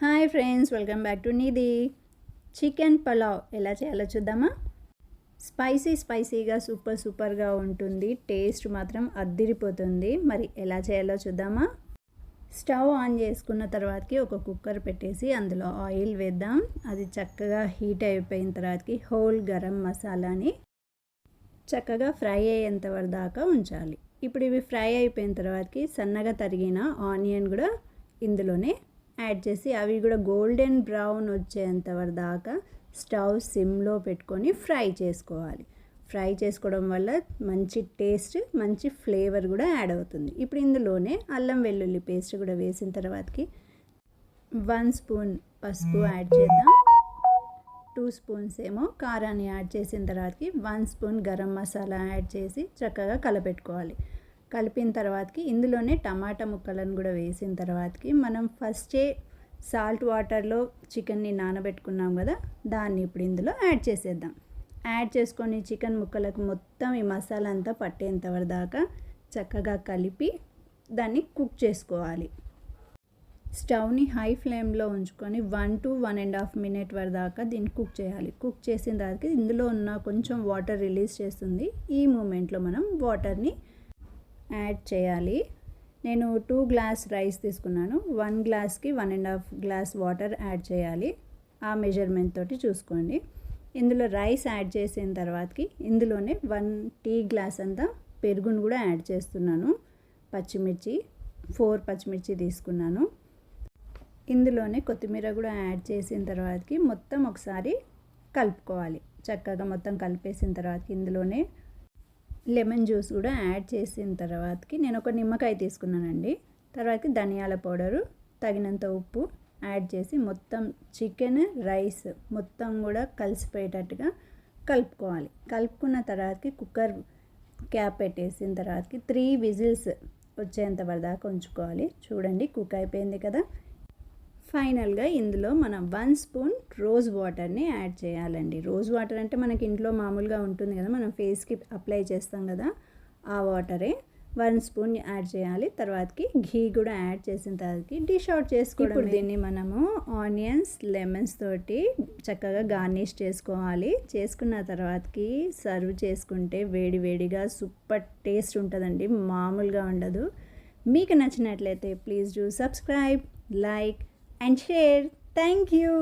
Hi friends, welcome back to Nidhi. Chicken pulao ఎలా చేయాలో చూద్దామా. స్పైసీగా సూపర్గా ఉంటుంది. టేస్ట్ మాత్రం అద్దిరిపోతుంది. మరి ఎలా చేయాలో చూద్దామా. స్టవ్ ఆన్ చేసుకున్న తర్వాతకి ఒక కుక్కర్ పెట్టేసి అందులో ఆయిల్ వేద్దాం. అది చక్కగా హీట్ అయిపోయిన తర్వాతకి హోల్ గరం మసాలాని చక్కగా ఫ్రై అయ్యేంత వరకు దాకా ఉంచాలి. ఇప్పుడు ఇవి ఫ్రై అయిపోయిన తర్వాతకి సన్నగా తరిగిన ఆనియన్ కూడా ఇందులోనే యాడ్ చేసి అవి కూడా గోల్డెన్ బ్రౌన్ వచ్చేంత వరకు దాకా స్టవ్ సిమ్లో పెట్టుకొని ఫ్రై చేసుకోవాలి. ఫ్రై చేసుకోవడం వల్ల మంచి టేస్ట్, మంచి ఫ్లేవర్ కూడా యాడ్ అవుతుంది. ఇప్పుడు ఇందులోనే అల్లం వెల్లుల్లి పేస్ట్ కూడా వేసిన తర్వాతకి 1 స్పూన్ పసుపు యాడ్ చేద్దాం. 2 స్పూన్స్ ఏమో కారాన్ని యాడ్ చేసిన తర్వాతకి 1 స్పూన్ గరం మసాలా యాడ్ చేసి చక్కగా కలపెట్టుకోవాలి. కలిపిన తర్వాతకి ఇందులోనే టమాటా ముక్కలను కూడా వేసిన తర్వాతకి మనం ఫస్టే సాల్ట్ వాటర్లో చికెన్ని నానబెట్టుకున్నాం కదా, దాన్ని ఇప్పుడు ఇందులో యాడ్ చేసేద్దాం. యాడ్ చేసుకొని చికెన్ ముక్కలకు మొత్తం ఈ మసాలా అంతా పట్టేంత వరకు దాకా చక్కగా కలిపి దాన్ని కుక్ చేసుకోవాలి. స్టవ్ని హై ఫ్లేమ్లో ఉంచుకొని 1 to 1.5 మినిట్ వరకు దాకా దీన్ని కుక్ చేయాలి. కుక్ చేసిన తర్వాత ఇందులో ఉన్న కొంచెం వాటర్ రిలీజ్ చేస్తుంది. ఈ మూమెంట్లో మనం వాటర్ని యాడ్ చేయాలి. నేను 2 గ్లాస్ రైస్ తీసుకున్నాను. 1 గ్లాస్కి 1.5 గ్లాస్ వాటర్ యాడ్ చేయాలి. ఆ మెజర్మెంట్ తోటి చూసుకోండి. ఇందులో రైస్ యాడ్ చేసిన తర్వాతకి ఇందులోనే 1 టీ గ్లాస్ అంతా పెరుగును కూడా యాడ్ చేస్తున్నాను. పచ్చిమిర్చి 4 పచ్చిమిర్చి తీసుకున్నాను. ఇందులోనే కొత్తిమీర కూడా యాడ్ చేసిన తర్వాతకి మొత్తం ఒకసారి కలుపుకోవాలి. చక్కగా మొత్తం కలిపేసిన తర్వాతకి ఇందులోనే లెమన్ జ్యూస్ కూడా యాడ్ చేసిన తర్వాతకి నేను ఒక నిమ్మకాయ తీసుకున్నానండి. తర్వాతకి ధనియాల పౌడరు, తగినంత ఉప్పు యాడ్ చేసి మొత్తం చికెన్ రైస్ మొత్తం కూడా కలిసిపోయేటట్టుగా కలుపుకోవాలి. కలుపుకున్న తర్వాతకి కుక్కర్ క్యాప్ పెట్టేసిన తర్వాతకి 3 విజిల్స్ వచ్చేంత వరదాకా ఉంచుకోవాలి. చూడండి, కుక్ అయిపోయింది కదా. ఫైనల్గా ఇందులో మనం 1 స్పూన్ రోజ్ వాటర్ని యాడ్ చేయాలండి. రోజ్ వాటర్ అంటే మనకి ఇంట్లో మామూలుగా ఉంటుంది కదా, మనం ఫేస్కి అప్లై చేస్తాం కదా, ఆ వాటరే 1 స్పూన్ యాడ్ చేయాలి. తర్వాతకి ఘీ కూడా యాడ్ చేసిన తర్వాతకి డిష్ అవుట్ చేసుకోవడం. ఇప్పుడు దీన్ని మనము ఆనియన్స్, లెమన్స్ తోటి చక్కగా గార్నిష్ చేసుకోవాలి. చేసుకున్న తర్వాతకి సర్వ్ చేసుకుంటే వేడిగా సూపర్ టేస్ట్ ఉంటుందండి, మామూలుగా ఉండదు. మీకు నచ్చినట్లయితే please do subscribe, like and share. Thank you.